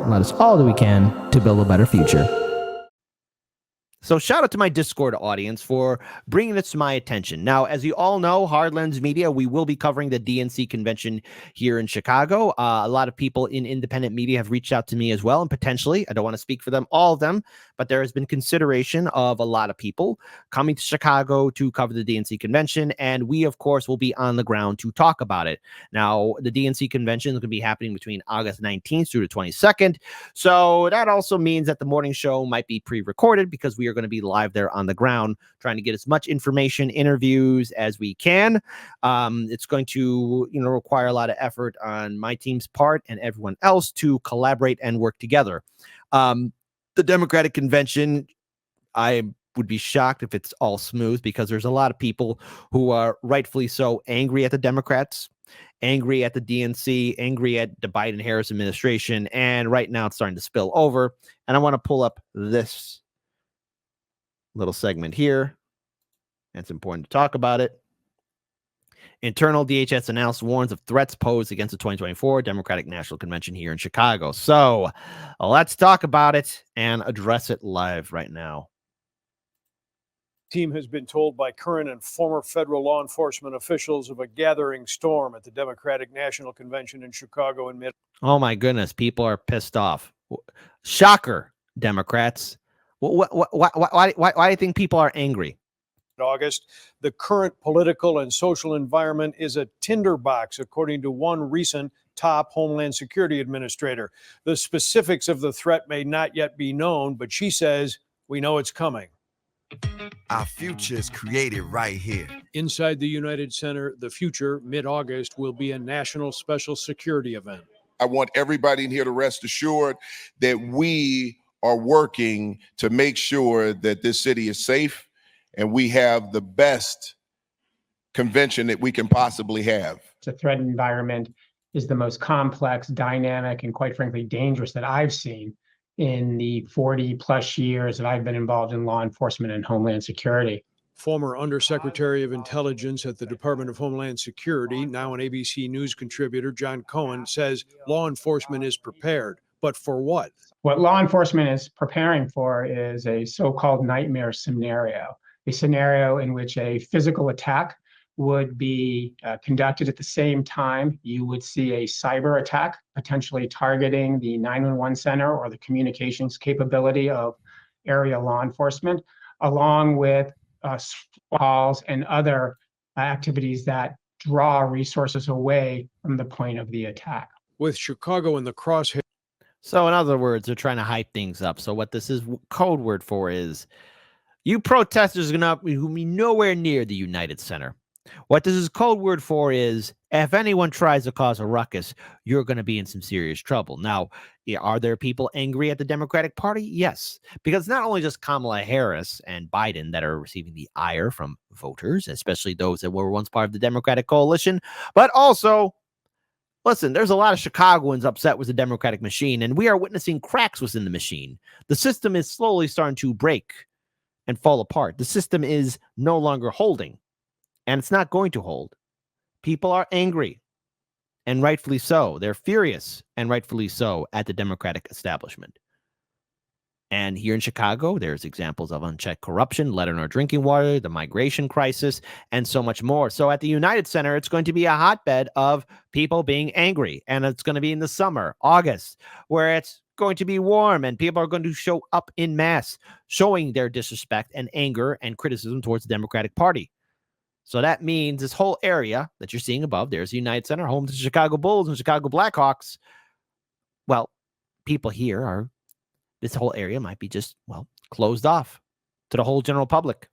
and let us all do we can to build a better future. So shout out to my Discord audience for bringing this to my attention. Now, as you all know, Hard Lens Media, we will be covering the DNC convention here in Chicago. A lot of people in independent media have reached out to me as well, and potentially, I don't want to speak for them, all of them, but there has been consideration of a lot of people coming to Chicago to cover the DNC convention, and we, of course, will be on the ground to talk about it. Now, the DNC convention is going to be happening between August 19th through the 22nd, so that also means that the morning show might be pre-recorded because we are going to be live there on the ground, trying to get as much information, interviews as we can. It's going to, require a lot of effort on my team's part and everyone else to collaborate and work together. The Democratic convention, I would be shocked if it's all smooth because there's a lot of people who are rightfully so angry at the Democrats, angry at the DNC, angry at the Biden-Harris administration, and right now it's starting to spill over. And I want to pull up this little segment here. It's important to talk about it. Internal DHS announced warns of threats posed against the 2024 Democratic National Convention here in Chicago. So let's talk about it and address it live right now. Team has been told by current and former federal law enforcement officials of a gathering storm at the Democratic National Convention in Chicago in mid. Oh my goodness, people are pissed off. Shocker, Democrats. Why do you think people are angry? August, the current political and social environment is a tinderbox, according to one recent top Homeland Security administrator. The specifics of the threat may not yet be known, but she says, we know it's coming. Our future is created right here. Inside the United Center, the future, mid-August, will be a national special security event. I want everybody in here to rest assured that we are working to make sure that this city is safe and we have the best convention that we can possibly have. The threat environment is the most complex, dynamic, and quite frankly, dangerous that I've seen in the 40 plus years that I've been involved in law enforcement and Homeland Security. Former Undersecretary of Intelligence at the Department of Homeland Security, now an ABC News contributor, John Cohen, says law enforcement is prepared. But for what? What law enforcement is preparing for is a so-called nightmare scenario, a scenario in which a physical attack would be conducted at the same time. You would see a cyber attack, potentially targeting the 911 center or the communications capability of area law enforcement, along with calls and other activities that draw resources away from the point of the attack. With Chicago in the crosshairs. So in other words, they're trying to hype things up. So what this is code word for is you protesters are going to be nowhere near the United Center. What this is code word for is if anyone tries to cause a ruckus, you're going to be in some serious trouble. Now, are there people angry at the Democratic Party? Yes, because it's not only just Kamala Harris and Biden that are receiving the ire from voters, especially those that were once part of the Democratic coalition, but also, listen, there's a lot of Chicagoans upset with the Democratic machine, and we are witnessing cracks within the machine. The system is slowly starting to break and fall apart. The system is no longer holding. And it's not going to hold. People are angry, and rightfully so. They're furious, and rightfully so, at the Democratic establishment. And here in Chicago, there's examples of unchecked corruption, lead in our drinking water, the migration crisis, and so much more. So at the United Center, it's going to be a hotbed of people being angry. And it's going to be in the summer, August, where it's going to be warm and people are going to show up in mass, showing their disrespect and anger and criticism towards the Democratic Party. So that means this whole area that you're seeing above, there's the United Center, home to the Chicago Bulls and Chicago Blackhawks. Well, people here are, this whole area might be just, closed off to the whole general public.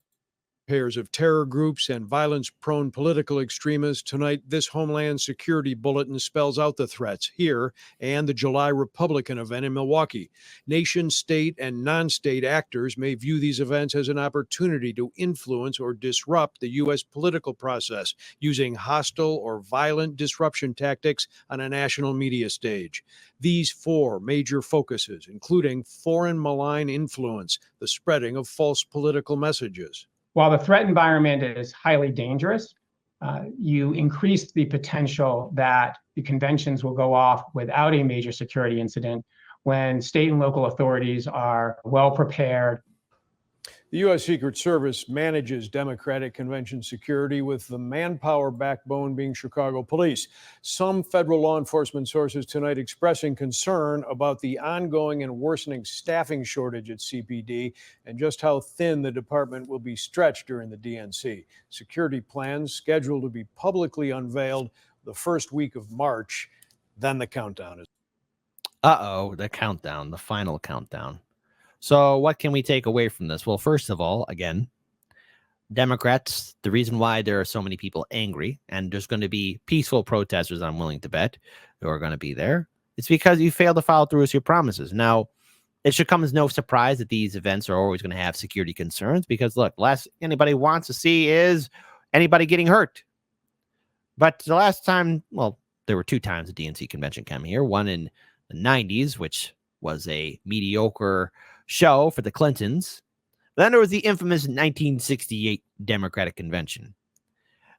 Pairs of terror groups and violence-prone political extremists. Tonight, this Homeland Security Bulletin spells out the threats here and the July Republican event in Milwaukee. Nation, state, and non-state actors may view these events as an opportunity to influence or disrupt the U.S. political process using hostile or violent disruption tactics on a national media stage. These four major focuses, including foreign malign influence, the spreading of false political messages. While the threat environment is highly dangerous, you increase the potential that the conventions will go off without a major security incident when state and local authorities are well prepared. The U.S. Secret Service manages Democratic convention security, with the manpower backbone being Chicago police. Some federal law enforcement sources tonight expressing concern about the ongoing and worsening staffing shortage at CPD and just how thin the department will be stretched during the DNC. Security plans scheduled to be publicly unveiled the first week of March. Then the countdown is. Uh-oh, the countdown, the final countdown. So what can we take away from this? Well, first of all, again, Democrats, the reason why there are so many people angry, and there's going to be peaceful protesters, I'm willing to bet, who are going to be there, it's because you failed to follow through with your promises. Now, it should come as no surprise that these events are always going to have security concerns because, look, last anybody wants to see is anybody getting hurt. But the last time, well, there were 2 times the DNC convention came here, one in the 90s, which was a mediocre show for the Clintons. Then there was the infamous 1968 Democratic Convention.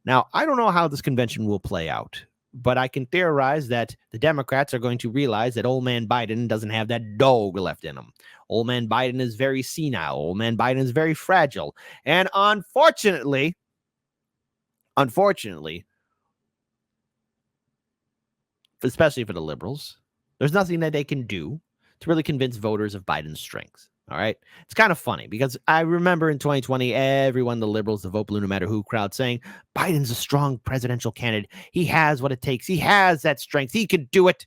Now, I don't know how this convention will play out, but I can theorize that the Democrats are going to realize that old man Biden doesn't have that dog left in him. Old man Biden is very senile. Old man Biden is very fragile. And unfortunately, especially for the liberals, there's nothing that they can do to really convince voters of Biden's strength. All right. It's kind of funny because I remember in 2020, everyone, the liberals, the vote blue, no matter who crowd saying Biden's a strong presidential candidate. He has what it takes. He has that strength. He can do it.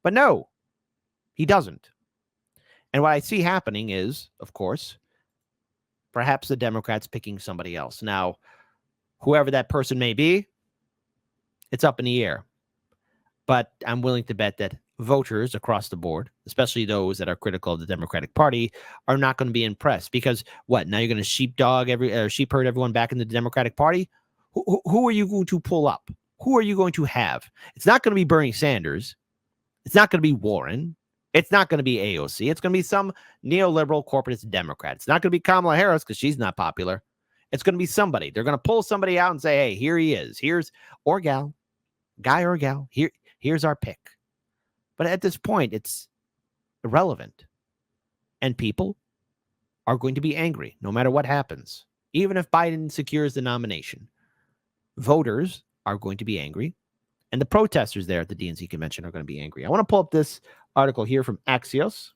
But no, he doesn't. And what I see happening is, of course, perhaps the Democrats picking somebody else. Now, whoever that person may be, it's up in the air. But I'm willing to bet that voters across the board, especially those that are critical of the Democratic Party, are not going to be impressed because what? Now you're going to sheep herd everyone back in the Democratic Party? Who are you going to pull up? Who are you going to have? It's not going to be Bernie Sanders. It's not going to be Warren. It's not going to be AOC. It's going to be some neoliberal corporatist Democrat. It's not going to be Kamala Harris because she's not popular. It's going to be somebody. They're going to pull somebody out and say, hey, here he is. Or gal, guy or gal. Here's our pick. But at this point, it's irrelevant. And people are going to be angry no matter what happens. Even if Biden secures the nomination, voters are going to be angry. And the protesters there at the DNC convention are going to be angry. I want to pull up this article here from Axios.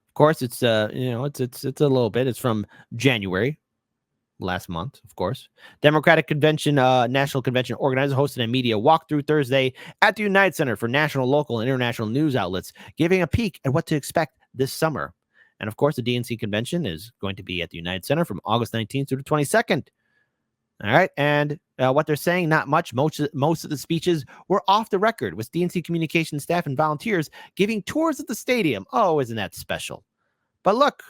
Of course, it's a little bit. It's from January. Last month, of course. Democratic Convention, National Convention organizer hosted a media walkthrough Thursday at the United Center for national, local, and international news outlets, giving a peek at what to expect this summer. And of course, the DNC convention is going to be at the United Center from August 19th through the 22nd. All right. And what they're saying, not much. Most of the speeches were off the record, with DNC communication staff and volunteers giving tours of the stadium. Oh, isn't that special? But look,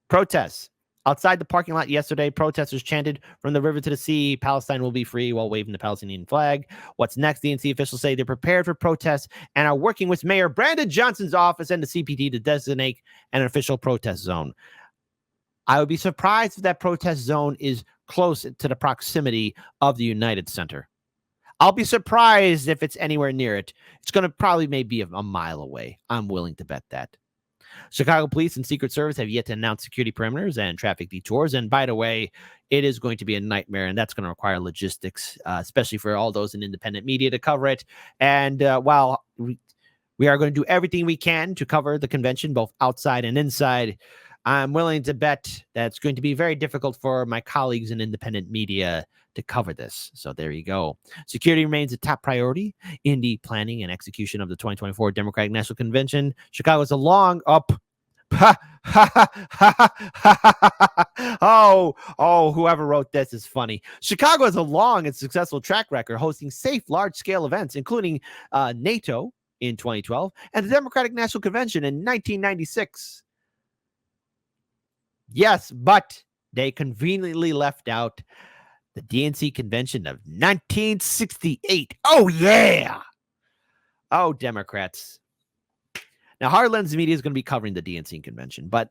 protests. Outside the parking lot yesterday, protesters chanted, "From the river to the sea, Palestine will be free," while waving the Palestinian flag. What's next? DNC officials say they're prepared for protests and are working with Mayor Brandon Johnson's office and the CPD to designate an official protest zone. I would be surprised if that protest zone is close to the proximity of the United Center. I'll be surprised if it's anywhere near it. It's going to probably maybe a mile away. I'm willing to bet that. Chicago Police and Secret Service have yet to announce security perimeters and traffic detours. And by the way, it is going to be a nightmare, and that's going to require logistics, especially for all those in independent media to cover it. And while we are going to do everything we can to cover the convention, both outside and inside, I'm willing to bet that it's going to be very difficult for my colleagues in independent media to cover this. So there you go. Security remains a top priority in the planning and execution of the 2024 Democratic National Convention. Chicago is a long up. Whoever wrote this is funny. Chicago has a long and successful track record hosting safe, large-scale events, including NATO in 2012 and the Democratic National Convention in 1996. Yes, but they conveniently left out the DNC convention of 1968. Oh, yeah. Oh, Democrats. Now, Hard Lens Media is going to be covering the DNC convention, but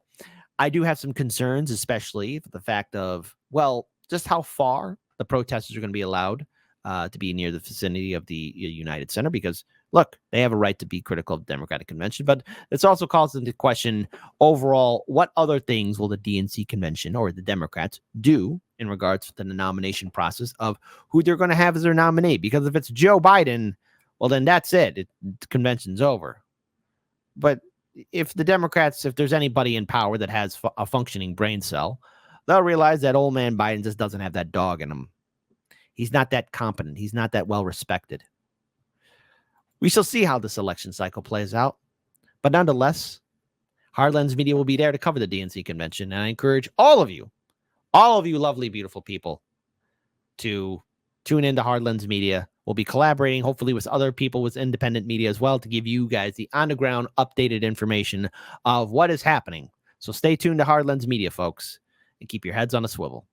I do have some concerns, especially for the fact of, well, just how far the protesters are going to be allowed to be near the vicinity of the United Center. Because, look, they have a right to be critical of the Democratic convention, but this also calls into question overall what other things will the DNC convention or the Democrats do in regards to the nomination process of who they're going to have as their nominee. Because if it's Joe Biden, well, then that's it. The convention's over. But if the Democrats, if there's anybody in power that has a functioning brain cell, they'll realize that old man Biden just doesn't have that dog in him. He's not that competent. He's not that well respected. We shall see how this election cycle plays out. But nonetheless, Hardlands Media will be there to cover the DNC convention. And I encourage all of you lovely, beautiful people, to tune into Hardlands Media. We'll be collaborating, hopefully, with other people with independent media as well to give you guys the on-the-ground updated information of what is happening. So stay tuned to Hardlands Media, folks, and keep your heads on a swivel.